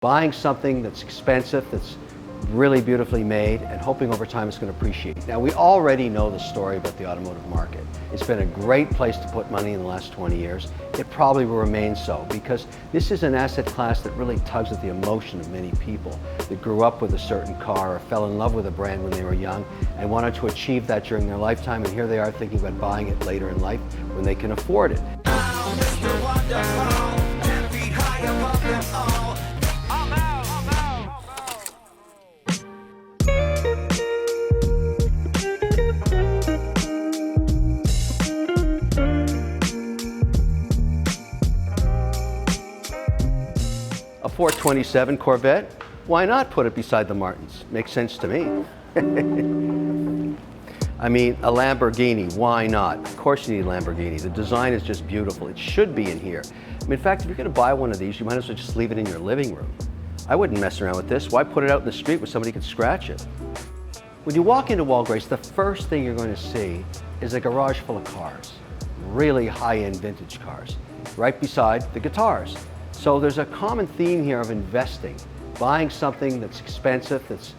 Buying something that's expensive, that's really beautifully made, and hoping over time it's going to appreciate. Now, we already know the story about the automotive market. It's been a great place to put money in the last 20 years. It probably will remain so, because this is an asset class that really tugs at the emotion of many people that grew up with a certain car or fell in love with a brand when they were young and wanted to achieve that during their lifetime, and here they are thinking about buying it later in life when they can afford it. A 427 Corvette, why not put it beside the Martins? Makes sense to me. I mean, a Lamborghini, why not? Of course you need a Lamborghini. The design is just beautiful. It should be in here. I mean, in fact, if you're gonna buy one of these, you might as well just leave it in your living room. I wouldn't mess around with this. Why put it out in the street where somebody could scratch it? When you walk into Walt Grace, the first thing you're going to see is a garage full of cars, really high-end vintage cars, right beside the guitars. So there's a common theme here of investing, buying something that's expensive, that's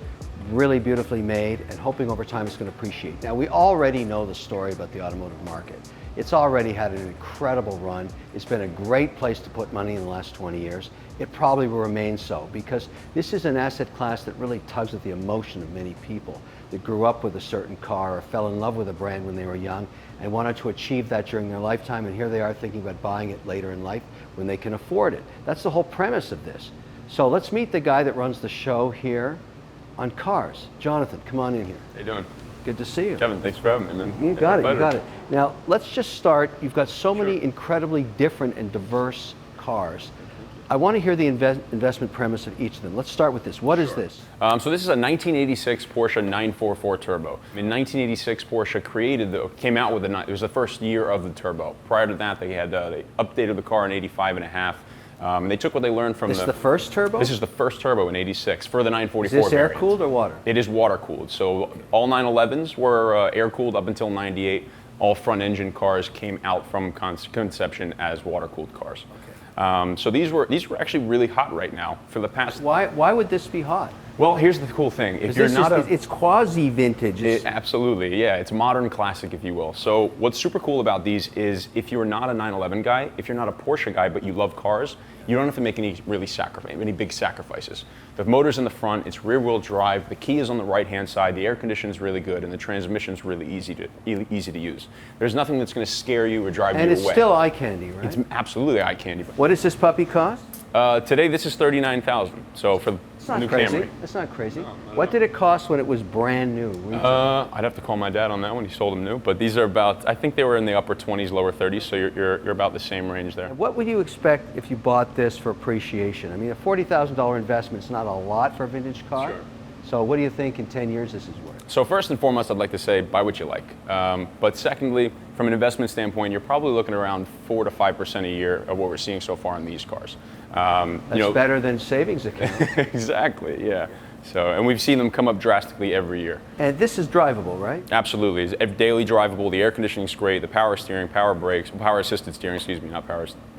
really beautifully made, and hoping over time it's going to appreciate. Now, we already know the story about the automotive market. It's already had an incredible run. It's been a great place to put money in the last 20 years. It probably will remain so, because this is an asset class that really tugs at the emotion of many people that grew up with a certain car or fell in love with a brand when they were young and wanted to achieve that during their lifetime, and here they are thinking about buying it later in life when they can afford it. That's the whole premise of this. So let's meet the guy that runs the show here on cars. Jonathan, come on in here. How you doing? Good to see you. Kevin, thanks for having me, man. You got it, you got it. Now, let's just start. You've got so many incredibly different and diverse cars. I want to hear the investment premise of each of them. Let's start with this. What is this? So this is a 1986 Porsche 944 Turbo. In 1986, Porsche came out with it was the first year of the Turbo. Prior to that, they updated the car in 85 and a half. They took what they learned from This is the first turbo? This is the first turbo in 86 for the 944 Is this variant. air-cooled or water? It is water-cooled. So all 911s were air-cooled up until 98. All front-engine cars came out from conception as water-cooled cars. Okay. So these were actually really hot right now for the past. Why would this be hot? Well, here's the cool thing. If you're not it's quasi-vintage. Absolutely, yeah. It's modern classic, if you will. So what's super cool about these is if you're not a 911 guy, if you're not a Porsche guy, but you love cars, you don't have to make any big sacrifices. The motor's in the front, it's rear-wheel drive, the key is on the right-hand side, the air conditioning's really good, and the transmission's really easy to use. There's nothing that's going to scare you or drive you away. And it's still eye candy, right? It's absolutely eye candy. What does this puppy cost? Today, this is $39,000. So for the new Camry. That's not crazy. What did it cost when it was brand new? I'd have to call my dad on that one. He sold them new, but these are about. I think they were in the upper 20s, lower 30s. So you're about the same range there. What would you expect if you bought this for appreciation? I mean, a $40,000 investment is not a lot for a vintage car. Sure. So what do you think in 10 years this is worth? So first and foremost, I'd like to say buy what you like. But secondly, from an investment standpoint, you're probably looking around 4 to 5% a year of what we're seeing so far in these cars. That's better than savings account. Exactly, yeah. So, and we've seen them come up drastically every year. And this is drivable, right? Absolutely, it's daily drivable. The air conditioning's great. The power steering, power brakes, power assisted steering. Excuse me, not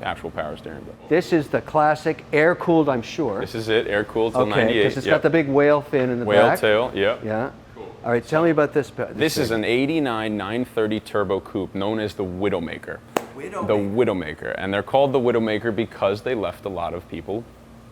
actual power steering. But. This is the classic air cooled, I'm sure. This is it, air cooled till 98. Because it's got the big whale fin in the back. Whale tail, yep. Yeah. Cool. All right, tell me about this. This is an '89 930 Turbo Coupe, known as the Widowmaker. The Widowmaker, and they're called the Widowmaker because they left a lot of people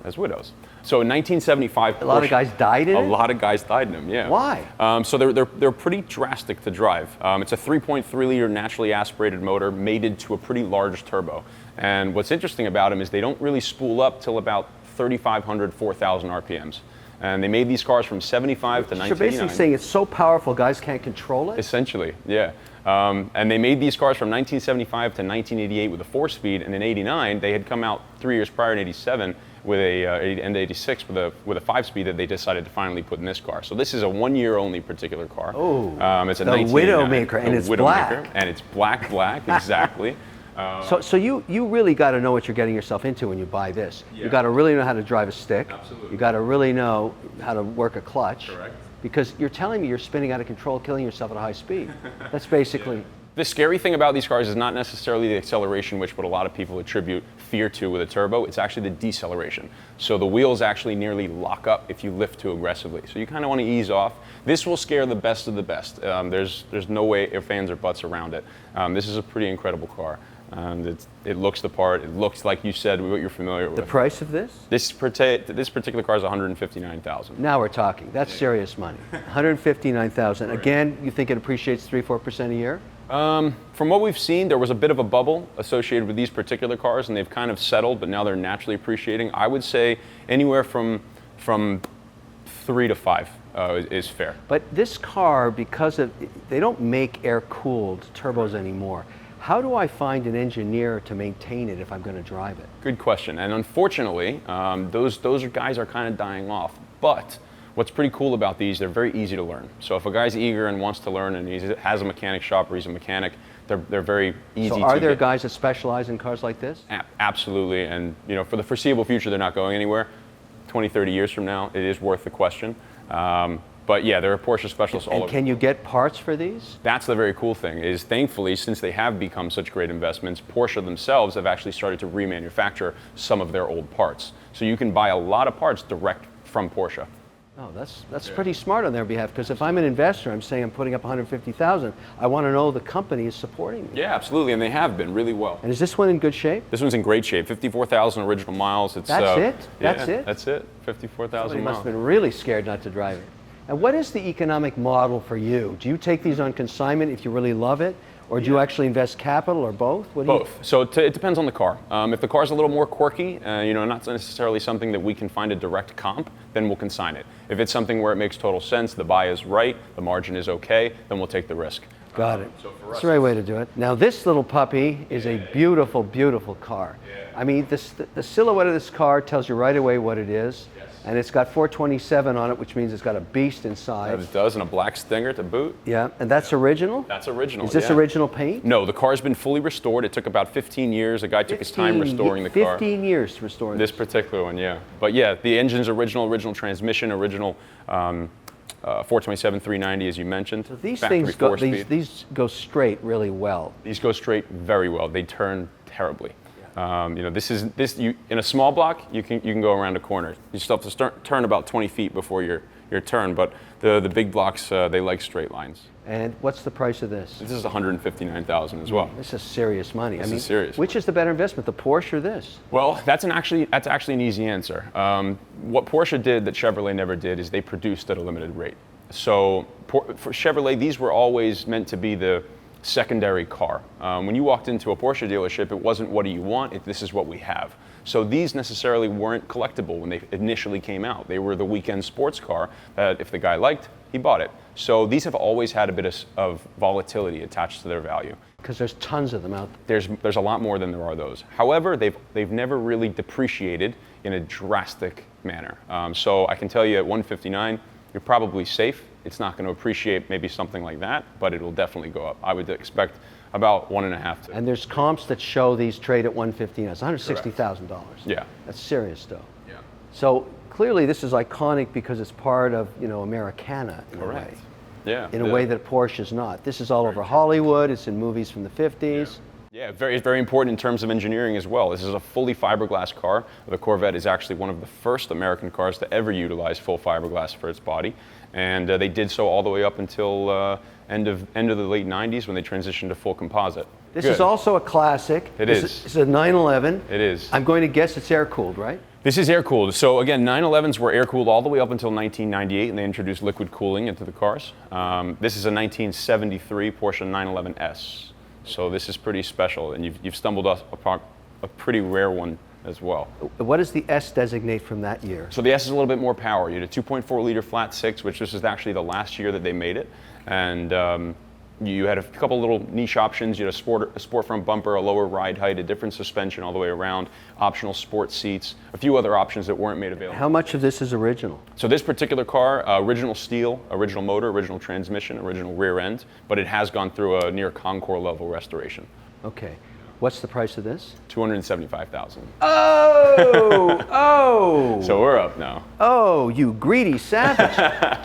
as widows. So in 1975, a lot of guys died in it? A lot of guys died in them, yeah. Why? So they're pretty drastic to drive. It's a 3.3 liter naturally aspirated motor mated to a pretty large turbo. And what's interesting about them is they don't really spool up till about 3,500, 4,000 RPMs. And they made these cars from 75 to 1989. You're basically saying it's so powerful, guys can't control it? Essentially, yeah. And they made these cars from 1975 to 1988 with a 4-speed, and in '89 they had come out 3 years prior in '87 with and '86 with a 5-speed that they decided to finally put in this car. So this is a 1-year only particular car. Oh, it's a the Widowmaker, and it's black. And it's black, exactly. So you really got to know what you're getting yourself into when you buy this. Yeah. You got to really know how to drive a stick. Absolutely. You got to really know how to work a clutch. Correct. Because you're telling me you're spinning out of control, killing yourself at a high speed. That's basically. The scary thing about these cars is not necessarily the acceleration, which what a lot of people attribute fear to with a turbo, it's actually the deceleration. So the wheels actually nearly lock up if you lift too aggressively. So you kind of want to ease off. This will scare the best of the best. There's no way ifs, ands, or buts around it. This is a pretty incredible car. It looks the part. It looks like you said what you're familiar with. The price of this? This particular car is $159,000. Now we're talking. That's serious money. $159,000. Again, you think it appreciates 3-4% a year? From what we've seen, there was a bit of a bubble associated with these particular cars, and they've kind of settled, but now they're naturally appreciating. I would say anywhere from 3 to 5 is fair. But this car, because they don't make air-cooled turbos anymore, how do I find an engineer to maintain it if I'm going to drive it? Good question. And unfortunately, those guys are kind of dying off. But what's pretty cool about these, they're very easy to learn. So if a guy's eager and wants to learn and he has a mechanic shop or he's a mechanic, they're very easy to So are there guys that specialize in cars like this? Absolutely. And for the foreseeable future, they're not going anywhere. 20, 30 years from now, it is worth the question. But yeah, there are Porsche specialists all over. And can you get parts for these? That's the very cool thing, is thankfully, since they have become such great investments, Porsche themselves have actually started to remanufacture some of their old parts. So you can buy a lot of parts direct from Porsche. Oh, that's pretty smart on their behalf, because if I'm an investor, I'm saying I'm putting up $150,000, I want to know the company is supporting me. Yeah, absolutely, and they have been really well. And is this one in good shape? This one's in great shape. 54,000 original miles. That's it? That's it? That's it. 54,000 Somebody miles. must have been really scared not to drive it. And what is the economic model for you? Do you take these on consignment if you really love it? Or do you actually invest capital, or both? Both. So it depends on the car. If the car's a little more quirky, not necessarily something that we can find a direct comp, then we'll consign it. If it's something where it makes total sense, the buy is right, the margin is okay, then we'll take the risk. Got it. That's the right way to do it. Now this little puppy is a beautiful, beautiful car. I mean, the silhouette of this car tells you right away what it is. And it's got 427 on it, which means it's got a beast inside. It does, and a black Stinger to boot. Yeah, and that's original? That's original. Is this original paint? No, the car's been fully restored. It took about 15 years. A guy took his time restoring the car. 15 years to restore this particular one, yeah. But yeah, the engine's original transmission, original 427 390, as you mentioned. So these things go straight really well. These go straight very well. They turn terribly. In a small block, you can go around a corner. You still have to turn about 20 feet before your turn, but the big blocks, they like straight lines. And what's the price of this? This is $159,000 as well. This is serious money. This is serious. Which is the better investment, the Porsche or this? Well, that's actually an easy answer. What Porsche did that Chevrolet never did is they produced at a limited rate. So for Chevrolet, these were always meant to be the secondary car. When you walked into a Porsche dealership, it wasn't what do you want, this is what we have. So these necessarily weren't collectible when they initially came out. They were the weekend sports car that if the guy liked, he bought it. So these have always had a bit of volatility attached to their value. Because there's tons of them out there. There's a lot more than there are those. However, they've never really depreciated in a drastic manner. So I can tell you at 159, you're probably safe. It's not going to appreciate maybe something like that, but it will definitely go up. I would expect about 1.5 to. And there's comps that show these trade at 115. It's $160,000. Yeah. That's serious, though. Yeah. So clearly, this is iconic because it's part of Americana in a way. Yeah. In a way that Porsche is not. This is all over Hollywood. It's in movies from the 50s. Yeah, it's very important in terms of engineering as well. This is a fully fiberglass car. The Corvette is actually one of the first American cars to ever utilize full fiberglass for its body. And they did so all the way up until end of the late 90s when they transitioned to full composite. This is also a classic. This is a 911. It is. I'm going to guess it's air-cooled, right? This is air-cooled. So again, 911s were air-cooled all the way up until 1998, and they introduced liquid cooling into the cars. This is a 1973 Porsche 911S. So this is pretty special, and you've stumbled upon a pretty rare one as well. What does the S designate from that year? So the S is a little bit more power. You had a 2.4 liter flat six, which this is actually the last year that they made it. And you had a couple little niche options. You had a sport front bumper, a lower ride height, a different suspension all the way around, optional sport seats, a few other options that weren't made available. How much of this is original? So this particular car, original steel, original motor, original transmission, original rear end, but it has gone through a near Concours level restoration. Okay. What's the price of this? $275,000. Oh! So we're up now. Oh, you greedy savage.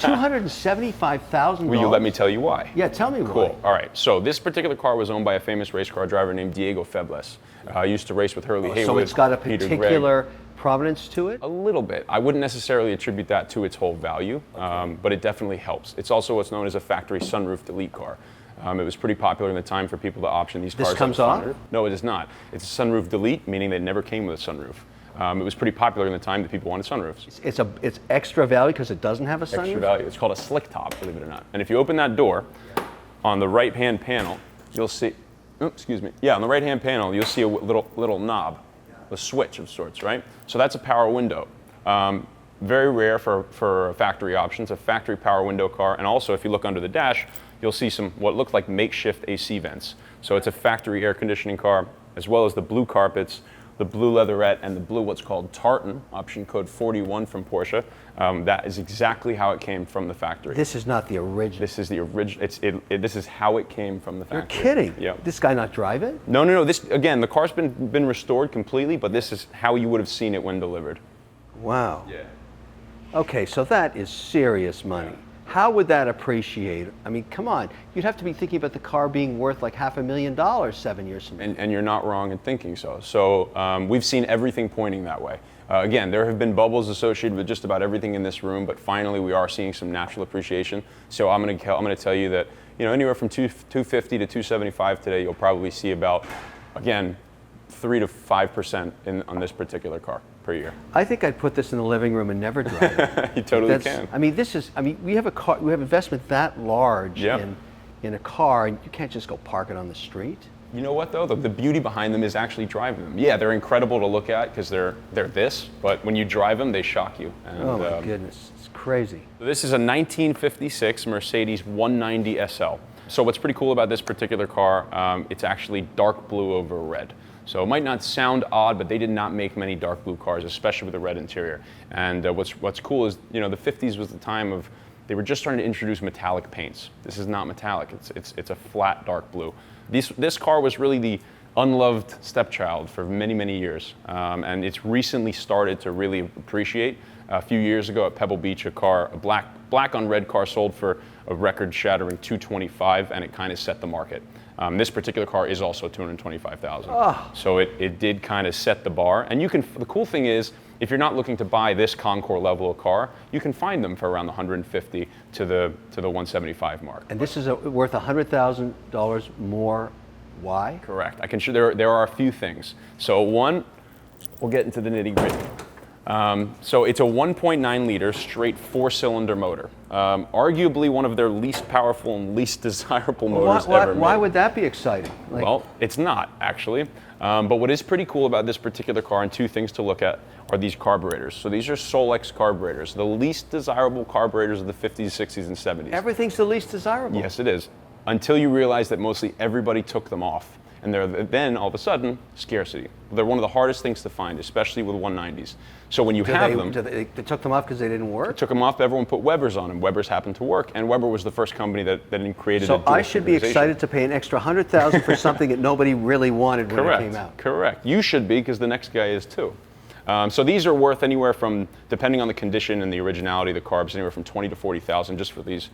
$275,000. Will you let me tell you why? Yeah, tell me why. Cool. All right. So this particular car was owned by a famous race car driver named Diego Febles. Used to race with Hurley Haywood. So it's got a Peter particular Gregg. provenance to it? A little bit. I wouldn't necessarily attribute that to its whole value, but it definitely helps. It's also what's known as a factory sunroof delete car. It was pretty popular in the time for people to option these cars. This comes off? No, it is not. It's a sunroof delete, meaning they never came with a sunroof. It was pretty popular in the time that people wanted sunroofs. It's extra value because it doesn't have a sunroof? Extra value. It's called a slick top, believe it or not. And if you open that door, on the right-hand panel, you'll see, on the right-hand panel, you'll see a little knob, a switch of sorts, right? So that's a power window. Very rare for a factory option. It's a factory power window car. And also, if you look under the dash, you'll see some what look like makeshift AC vents. So it's a factory air conditioning car, as well as the blue carpets, the blue leatherette, and the blue what's called tartan, option code 41 from Porsche. That is exactly how it came from the factory. This is not the original. This is the original. This is how it came from the factory. You're kidding? Yeah. This guy not drive it? No. This again, the car's been restored completely, but this is how you would have seen it when delivered. Wow. Yeah. Okay, so that is serious money. How would that appreciate? I mean, come on. You'd have to be thinking about the car being worth like $500,000 7 years from now. And you're not wrong in thinking so. So we've seen everything pointing that way. Again, there have been bubbles associated with just about everything in this room, but finally we are seeing some natural appreciation. So I'm going to tell you that anywhere from 250 to 275 today, you'll probably see about, again, 3 to 5% on this particular car per year. I think I'd put this in the living room and never drive it. You totally can. I mean, we have a car. We have investment that large Yep. in a car, and you can't just go park it on the street. You know what though? The beauty behind them is actually driving them. Yeah, they're incredible to look at because they're this, but when you drive them, they shock you. And, Oh my goodness, it's crazy. This is a 1956 Mercedes 190 SL. So what's pretty cool about this particular car, it's actually dark blue over red. So it might not sound odd, but they did not make many dark blue cars, especially with a red interior. And what's cool is, the 50s was the time of, they were just starting to introduce metallic paints. This is not metallic, it's a flat dark blue. This car was really the unloved stepchild for many, many years. And it's recently started to really appreciate. A few years ago at Pebble Beach, a black on red car sold for a record-shattering $225, and it kind of set the market. This particular car is also $225,000. Oh. So it did kind of set the bar. And the cool thing is, if you're not looking to buy this Concours level of car, you can find them for around the $150 to the $175 mark. And this is worth $100,000 more. Why? Correct. I can show there are a few things. So one, we'll get into the nitty-gritty. So it's a 1.9 liter straight 4-cylinder motor. Arguably one of their least powerful and least desirable motors ever made. Why would that be exciting? Well, it's not actually. But what is pretty cool about this particular car, and two things to look at, are these carburetors. So these are Solex carburetors, the least desirable carburetors of the 50s, 60s, and 70s. Everything's the least desirable. Yes, it is. Until you realize that mostly everybody took them off. And then all of a sudden, scarcity. They're one of the hardest things to find, especially with 190s. So when you have them, they took them off because they didn't work? took them off, everyone put Webers on them. Webers happened to work, and Weber was the first company that created So I should be excited to pay an extra $100,000 for something that nobody really wanted when it came out. Correct. You should be, because the next guy is too. So these are worth anywhere from, depending on the condition and the originality of the carbs, anywhere from $20,000 to $40,000 just for these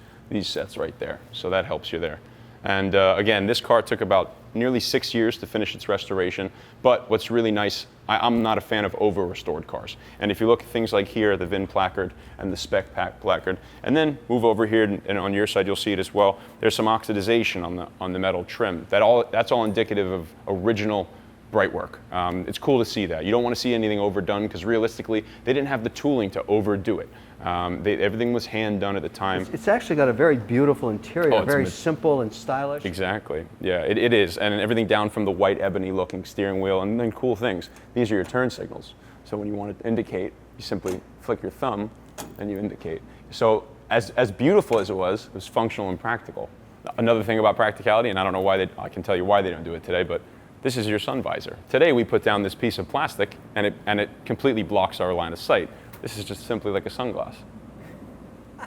sets right there. So that helps you there. And again, this car took about nearly 6 years to finish its restoration. But what's really nice, I'm not a fan of over-restored cars. And if you look at things like here, the VIN placard and the spec pack placard, and then move over here, and on your side you'll see it as well. There's some oxidization on the metal trim. That's all indicative of original bright work. It's cool to see that. You don't want to see anything overdone, because realistically, they didn't have the tooling to overdo it. Everything was hand done at the time. It's actually got a very beautiful interior, very simple and stylish. Exactly. Yeah, it is. And everything down from the white ebony looking steering wheel, and then cool things. These are your turn signals. So when you want to indicate, you simply flick your thumb and you indicate. So as beautiful as it was functional and practical. Another thing about practicality, and I don't know why I can tell you why they don't do it today, but this is your sun visor. Today we put down this piece of plastic and it completely blocks our line of sight. This is just simply like a sunglass.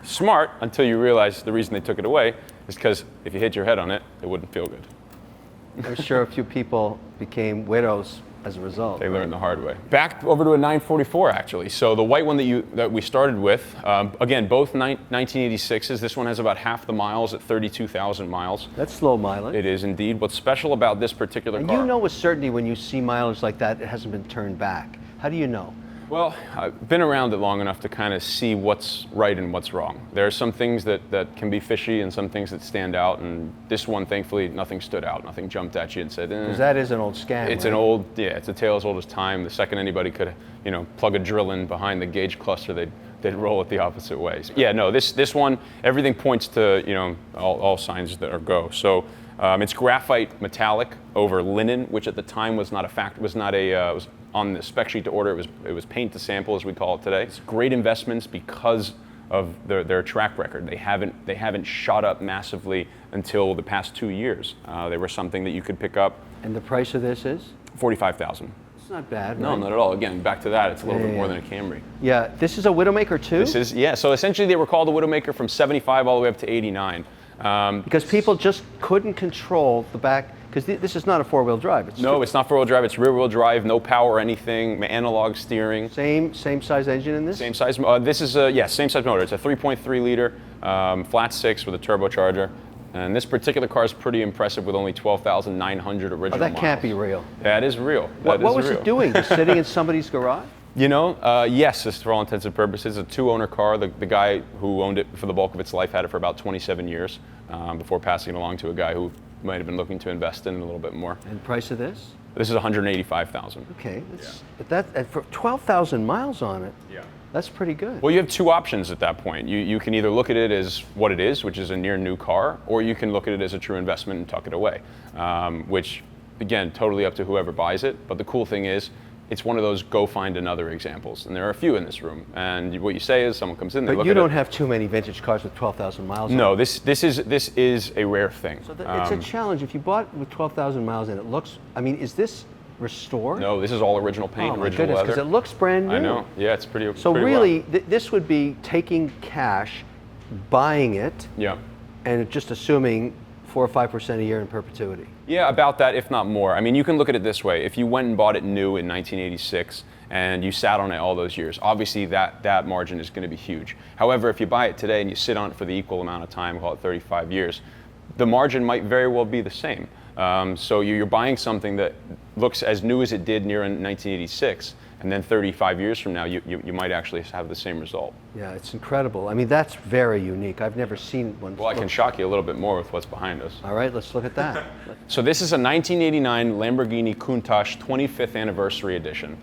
Smart, until you realize the reason they took it away is because if you hit your head on it, it wouldn't feel good. I'm sure a few people became widows as a result. They learned the hard way. Back over to a 944, actually. So the white one that we started with, again, both 1986s. This one has about half the miles at 32,000 miles. That's slow mileage. It is indeed. What's special about this particular car? And you know with certainty when you see mileage like that, it hasn't been turned back. How do you know? Well, I've been around it long enough to kind of see what's right and what's wrong. There are some things that can be fishy and some things that stand out, and this one, thankfully, nothing stood out. Nothing jumped at you and said, Because that is an old scam, It's right? it's a tale as old as time. The second anybody could, plug a drill in behind the gauge cluster, they'd roll it the opposite way. So, yeah, no, this one, everything points to, all signs that are go. So it's graphite metallic over linen, which at the time was not a fact, was on the spec sheet to order. It was paint to sample, as we call it today. It's great investments because of their track record. They haven't shot up massively until the past 2 years. They were something that you could pick up. And the price of this is? $45,000. It's not bad, No, right? not at all. Again, back to that, it's a little bit more than a Camry. Yeah, this is a Widowmaker too? This is, yeah, so essentially they were called a Widowmaker from 75 all the way up to 89. Because people just couldn't control the back, because this is not a four-wheel drive. No, it's not four-wheel drive, it's rear-wheel drive, no power or anything, analog steering. Same size engine in this? Same size, this is same size motor. It's a 3.3 liter, flat six with a turbocharger. And this particular car is pretty impressive with only 12,900 original Oh, that miles. can't be real. That is real. What was it doing? Just sitting in somebody's garage? Yes, this, for all intents and purposes, it's a two-owner car. The guy who owned it for the bulk of its life had it for about 27 years before passing it along to a guy who might have been looking to invest in it a little bit more. And price of this? This is $185,000. Okay, but that for 12,000 miles on it. Yeah. That's pretty good. Well, you have two options at that point. You can either look at it as what it is, which is a near new car, or you can look at it as a true investment and tuck it away, which, again, totally up to whoever buys it. But the cool thing is, it's one of those go find another examples, and there are a few in this room. And what you say is, someone comes in, they look at it. But you don't have too many vintage cars with 12,000 miles on No, it. this is a rare thing. So it's a challenge. If you bought it with 12,000 miles and it looks, is this restored? No, this is all original paint, Oh my original goodness, because leather. it looks brand new. I know. Yeah, it's pretty. So pretty really, well. this would be taking cash, buying it, Yeah. and just assuming 4 or 5% a year in perpetuity. Yeah, about that, if not more. You can look at it this way. If you went and bought it new in 1986 and you sat on it all those years, obviously that margin is going to be huge. However, if you buy it today and you sit on it for the equal amount of time, call it 35 years, the margin might very well be the same. So you're buying something that looks as new as it did near in 1986, and then 35 years from now, you might actually have the same result. Yeah, it's incredible. That's very unique. I've never seen one. Well, I can shock you a little bit more with what's behind us. All right, let's look at that. So this is a 1989 Lamborghini Countach 25th anniversary edition.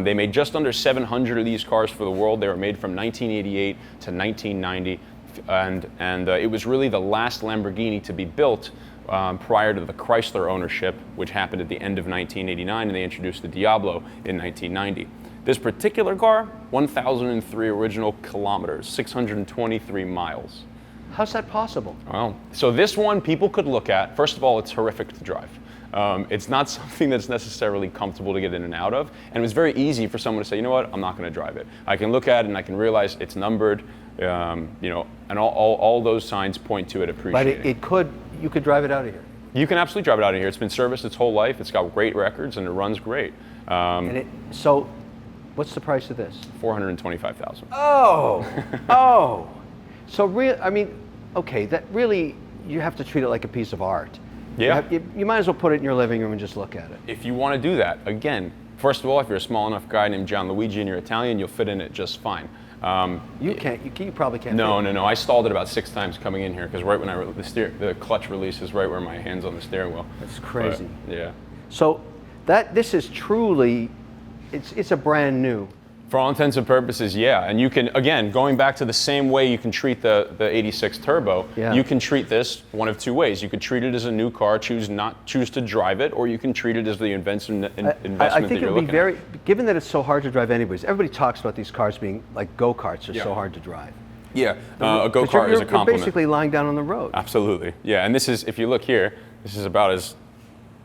They made just under 700 of these cars for the world. They were made from 1988 to 1990, and it was really the last Lamborghini to be built prior to the Chrysler ownership, which happened at the end of 1989, and they introduced the Diablo in 1990. This particular car, 1,003 original kilometers, 623 miles. How's that possible? Well, so this one people could look at. First of all, it's horrific to drive. It's not something that's necessarily comfortable to get in and out of, and it was very easy for someone to say, you know what, I'm not going to drive it. I can look at it and I can realize it's numbered, and all those signs point to it appreciating. But you could drive it out of here. You can absolutely drive it out of here. It's been serviced its whole life. It's got great records and it runs great. So, what's the price of this? $425,000. Oh. So okay, that really, you have to treat it like a piece of art. Yeah. You might as well put it in your living room and just look at it. If you want to do that, again, first of all, if you're a small enough guy named Gianluigi and you're Italian, you'll fit in it just fine. You probably can't. No. I stalled it about 6 times coming in here because right when the clutch release is right where my hand's on the steering wheel. That's crazy. But, yeah. So this is truly, it's a brand new. For all intents and purposes, yeah. And you can, again, going back to the same way you can treat the 86 Turbo, Yeah. you can treat this one of two ways. You could treat it as a new car, choose to drive it, or you can treat it as the investment I that think you're it would looking be given that it's so hard to drive anyways, everybody talks about these cars being like go-karts, are so hard to drive. Yeah, a go-kart is a You're compliment. basically lying down on the road. Absolutely, yeah. And this is, if you look here, this is about as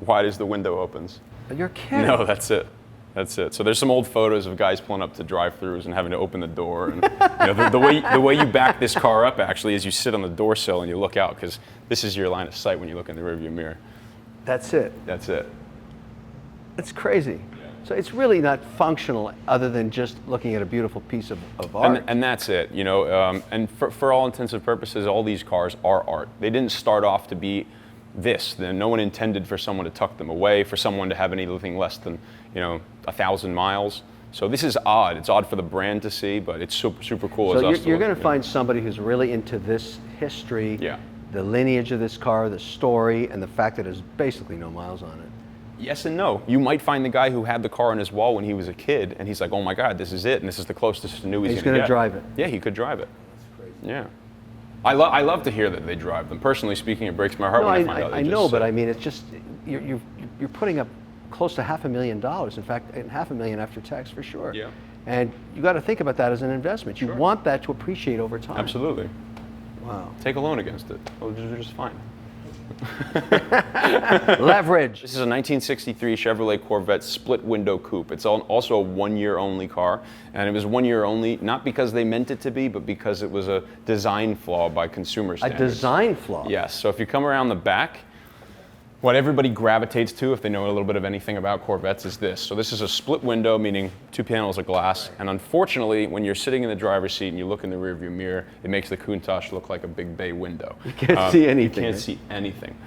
wide as the window opens. You're kidding. No, that's it. That's it. So there's some old photos of guys pulling up to drive-thrus and having to open the door. And the way you back this car up actually is you sit on the door sill and you look out because this is your line of sight when you look in the rearview mirror. That's it. That's it. It's crazy. So it's really not functional other than just looking at a beautiful piece of art. And that's it, you know. And for all intents and purposes, all these cars are art. They didn't start off to be this. No one intended for someone to tuck them away, for someone to have anything less than, 1,000 miles. So this is odd. It's odd for the brand to see, but it's super, super cool. So you're going to find somebody who's really into this history, the lineage of this car, the story, and the fact that there's basically no miles on it. Yes and no. You might find the guy who had the car on his wall when he was a kid, and he's like, oh my God, this is it, and this is the closest to new he's going to get. drive it. Yeah, he could drive it. That's crazy. Yeah. I love to hear that they drive them. Personally speaking, it breaks my heart when I find out they I know, but I mean, it's just, you're putting up close to $500,000. In fact, $500,000 after tax for sure. Yeah. And you got to think about that as an investment. You want that to appreciate over time. Absolutely. Wow. Take a loan against it. They're just fine. Leverage. This is a 1963 Chevrolet Corvette split window coupe. It's also a 1 year only car, and it was 1 year only not because they meant it to be, but because it was a design flaw by consumer standards. A design flaw? Yes. So if you come around the back, what everybody gravitates to, if they know a little bit of anything about Corvettes, is this. So this is a split window, meaning 2 panels of glass. And unfortunately, when you're sitting in the driver's seat and you look in the rearview mirror, it makes the Countach look like a big bay window. You can't see anything. You can't see anything.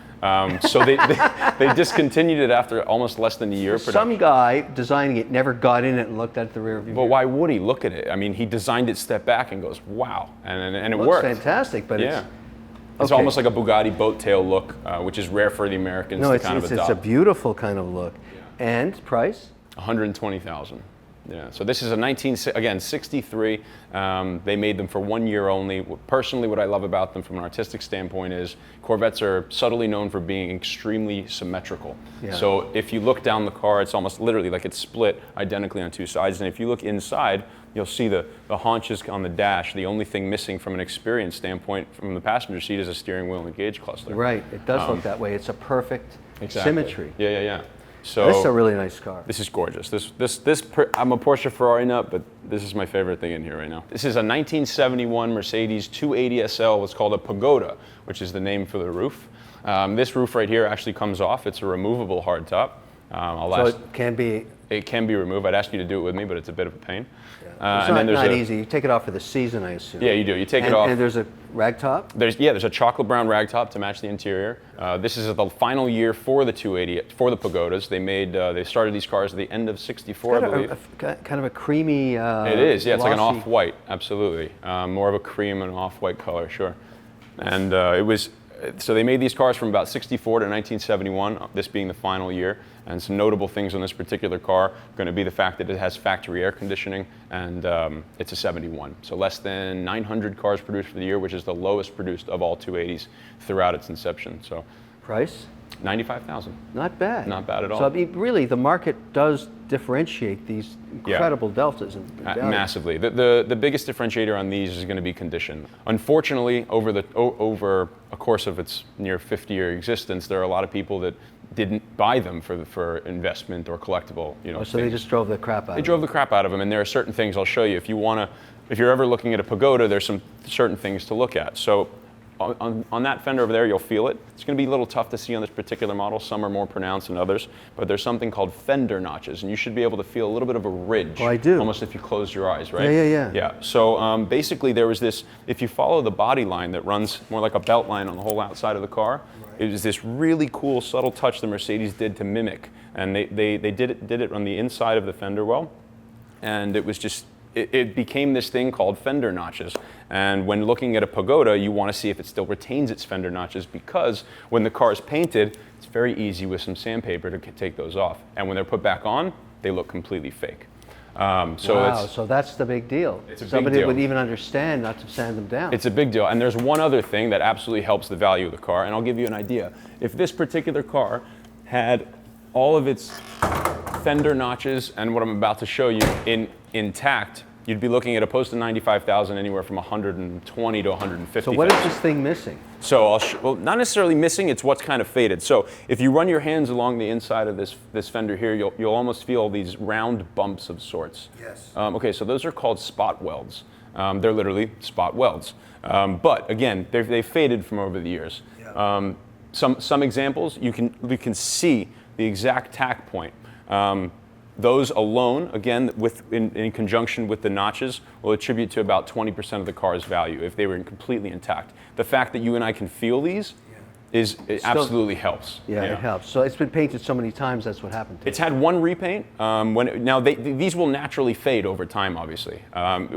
So they discontinued it after almost less than a year. Some guy designing it never got in it and looked at the rearview mirror. But why would he look at it? I mean, he designed it step back and goes, wow, and it looks worked. Fantastic, but It's almost like a Bugatti boat tail look, which is rare for the Americans to kind of adopt. It's a beautiful kind of look. Yeah. And price? $120,000. Yeah. So this is a 63. They made them for 1 year only. Personally, what I love about them from an artistic standpoint is Corvettes are subtly known for being extremely symmetrical. Yeah. So if you look down the car, it's almost literally like it's split identically on two sides. And if you look inside, you'll see the haunches on the dash. The only thing missing from an experience standpoint from the passenger seat is a steering wheel and a gauge cluster. Right. It does look that way. It's a perfect symmetry. Yeah. So this is a really nice car. This is gorgeous. I'm a Porsche Ferrari nut, but this is my favorite thing in here right now. This is a 1971 Mercedes 280 SL. What's called a Pagoda, which is the name for the roof. This roof right here actually comes off. It's a removable hardtop. So it can be. It can be removed. I'd ask you to do it with me, but it's a bit of a pain. Yeah. It's not easy. You take it off for the season, I assume. Yeah, you do. You take it off. And there's a rag top? There's a chocolate brown rag top to match the interior. This is the final year for the 280, for the Pagodas. They started these cars at the end of '64, I believe. Kind of a creamy. It is, yeah. It's like an off-white, absolutely. More of a cream and off-white color, sure. And so they made these cars from about '64 to 1971, this being the final year. And some notable things on this particular car are going to be the fact that it has factory air conditioning, and it's a 71. So less than 900 cars produced for the year, which is the lowest produced of all 280s throughout its inception. So price? $95,000. Not bad. Not bad at all. So really, the market does differentiate these incredible deltas. Massively. The biggest differentiator on these is going to be condition. Unfortunately, over a course of its near 50-year existence, there are a lot of people that didn't buy them for investment or collectible. So things. They just drove the crap out of them. They drove the crap out of them, and there are certain things I'll show you. If you're ever looking at a Pagoda, there's some certain things to look at. So on that fender over there, you'll feel it. It's going to be a little tough to see on this particular model. Some are more pronounced than others, but there's something called fender notches, and you should be able to feel a little bit of a ridge. Oh, I do. Almost if you close your eyes, right? Yeah. So basically, there was this. If you follow the body line that runs more like a belt line on the whole outside of the car, it was this really cool, subtle touch the Mercedes did to mimic, and they did it on the inside of the fender well, and it was just. It became this thing called fender notches. And when looking at a Pagoda, you want to see if it still retains its fender notches, because when the car is painted, it's very easy with some sandpaper to take those off. And when they're put back on, they look completely fake. So that's the big deal. Somebody would even understand not to sand them down. It's a big deal. And there's one other thing that absolutely helps the value of the car, and I'll give you an idea. If this particular car had all of its fender notches and what I'm about to show you intact, you'd be looking at opposed to $95,000 anywhere from $120,000 to $150,000. So what is this thing missing? So well, not necessarily missing. It's what's kind of faded. So if you run your hands along the inside of this fender here, you'll almost feel these round bumps of sorts. Yes. Okay, so those are called spot welds. They're literally spot welds. But again, they've faded from over the years. Yeah. some examples, you can see the exact tack point. Those alone, again, in conjunction with the notches, will attribute to about 20% of the car's value if they were completely intact. The fact that you and I can feel these it absolutely helps. Yeah, it helps. So it's been painted so many times, that's what happened to it. It's had one repaint. These will naturally fade over time, obviously,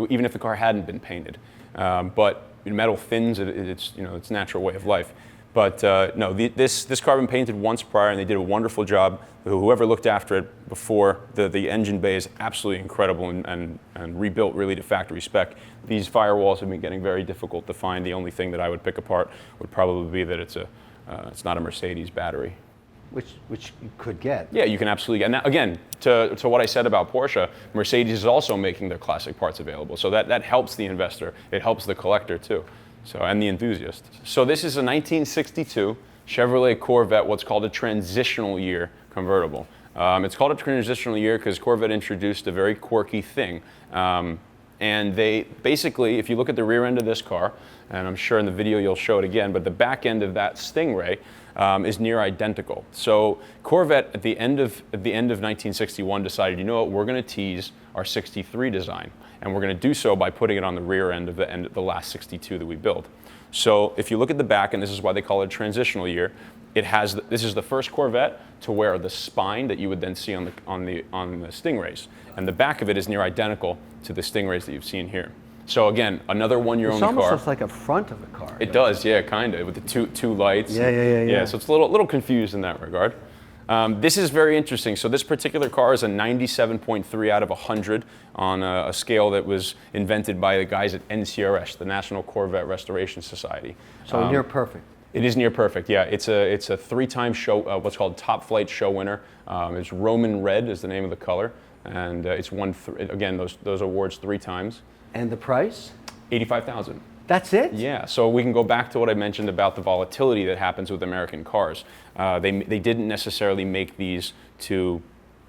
even if the car hadn't been painted. But metal thins, it's its natural way of life. But no, this car been painted once prior, and they did a wonderful job. Whoever looked after it before, the engine bay is absolutely incredible and rebuilt really to factory spec. These firewalls have been getting very difficult to find. The only thing that I would pick apart would probably be that it's not a Mercedes battery. Which you could get. Yeah, you can absolutely get. And that, again, to what I said about Porsche, Mercedes is also making their classic parts available. So that helps the investor. It helps the collector too. So, and the enthusiast. So this is a 1962 Chevrolet Corvette, what's called a transitional year convertible. It's called a transitional year because Corvette introduced a very quirky thing. And they basically, if you look at the rear end of this car, and I'm sure in the video you'll show it again, but the back end of that Stingray is near identical. So Corvette at the end of 1961 decided, you know what, we're going to tease our 63 design. And we're going to do so by putting it on the rear end of the last 62 that we built. So if you look at the back, and this is why they call it a transitional year, this is the first Corvette to wear the spine that you would then see on the Stingrays, and the back of it is near identical to the Stingrays that you've seen here. So again, another one-year-old car. It almost looks like a front of a car. It does, yeah, kind of, with the two lights. Yeah. So it's a little confused in that regard. This is very interesting. So this particular car is a 97.3 out of 100 on a scale that was invented by the guys at NCRS, the National Corvette Restoration Society. So near perfect. It is near perfect, yeah. It's a three-time show, what's called top flight show winner. It's Roman red is the name of the color, and it's won again those awards 3 times. And the price? $85,000. That's it? Yeah, so we can go back to what I mentioned about the volatility that happens with American cars. They didn't necessarily make these to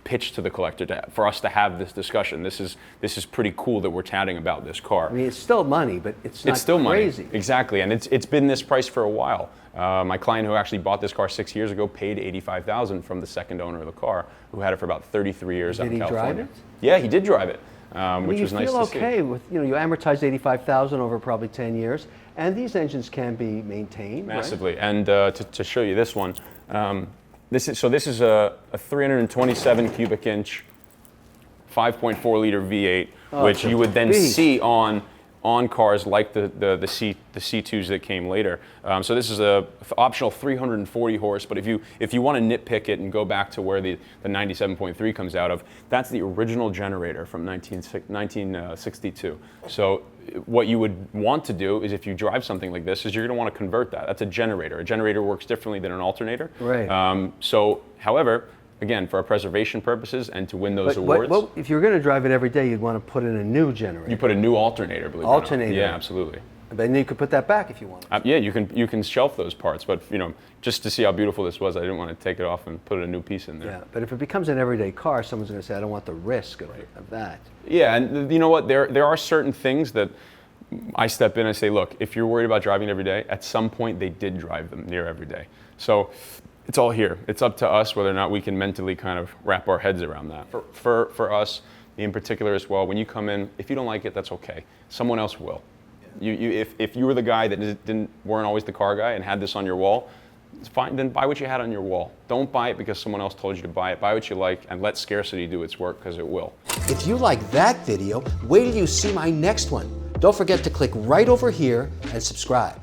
pitch to the collector for us to have this discussion. This is pretty cool that we're chatting about this car. I mean, it's still money, but it's not still crazy. Money. Exactly, and it's been this price for a while. My client who actually bought this car 6 years ago paid $85,000 from the second owner of the car, who had it for about 33 years out in California. Did he drive it? Yeah, he did drive it. Which was nice to see. You feel okay with, you amortize $85,000 over probably 10 years, and these engines can be maintained, massively. Right? And to show you this one, this is a 327 cubic inch, 5.4 liter V8, which you would then see on cars like the C2s that came later. So this is a optional 340 horse, but if you want to nitpick it and go back to where the 97.3 comes out of, that's the original generator from 1962. So what you would want to do is, if you drive something like this, is you're going to want to convert that. That's a generator. A generator works differently than an alternator. Right. However, again, for our preservation purposes and to win those awards. Well, if you're going to drive it every day, you'd want to put in a new generator. You put a new alternator, believe it or not. Alternator. Yeah, absolutely. But then you could put that back if you want. Yeah, you can shelf those parts, but just to see how beautiful this was, I didn't want to take it off and put a new piece in there. Yeah, but if it becomes an everyday car, someone's going to say, I don't want the risk of that. Yeah, and you know what? There are certain things that I step in and say, look, if you're worried about driving every day, at some point they did drive them near every day. So it's all here. It's up to us whether or not we can mentally kind of wrap our heads around that. For us, in particular as well, when you come in, if you don't like it, that's okay. Someone else will. If you were the guy that weren't always the car guy and had this on your wall, it's fine, then buy what you had on your wall. Don't buy it because someone else told you to buy it. Buy what you like and let scarcity do its work, because it will. If you like that video, wait till you see my next one. Don't forget to click right over here and subscribe.